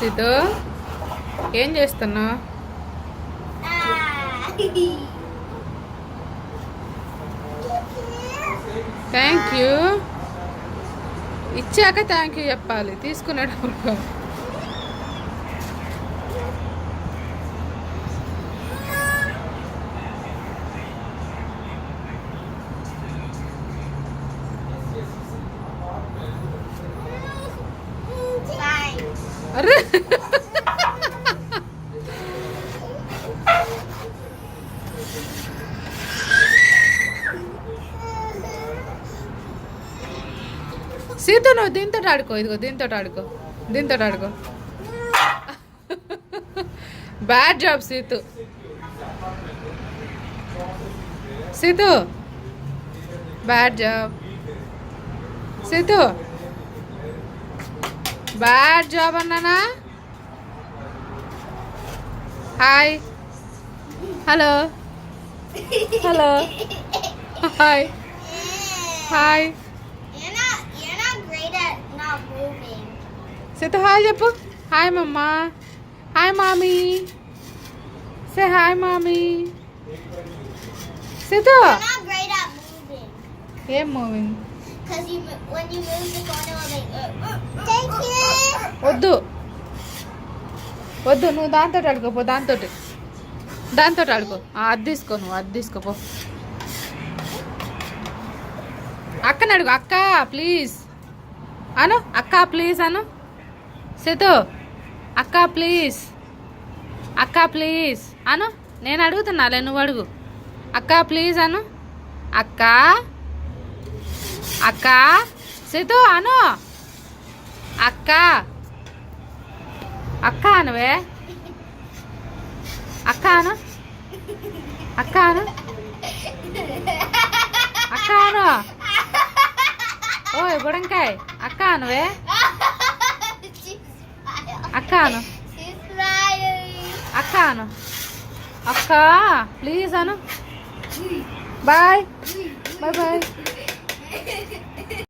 సీతు ఏం చేస్తున్నావు? Thank you ఇచ్చాక థ్యాంక్ యూ చెప్పాలి తీసుకునేటప్పుడు. అరే సీత నువ్వు దీంతో ఆడుకో, ఇదిగో దీంతో ఆడుకో, దీంతో ఆడుకో. Bad job Seethu. Seethu bad job. Seethu bad job అన్నానా? Hi hello hello hi hi. Seethu hi చెప్పు. Hi mamma. Hi mommy. Say hi mommy. Seethu ఏం మూవింగ్? వద్దు వద్దు, నువ్వు దాంతో ఆడుకోపో. దాంతో ఆడుకో. అది తీసుకో, నువ్వు అది తీసుకోపో. అక్కని అడుగు. అక్క ప్లీజ్ అను. అక్క ప్లీజ్ అను. సీతు అక్క ప్లీజ్, అక్క ప్లీజ్ అను. నేను అడుగుతున్నాలే, నువ్వు అడుగు. అక్క ప్లీజ్ అను. అక్క అక్క. సీతు అను. అక్క అక్క అనువే. అక్క అను. అక్క అను. అక్క అను. ఓయ్ బుడంకాయ్ అక్క అనువే. అక్క అను. అక్క అను. అక్క please Anu. Bye bye bye.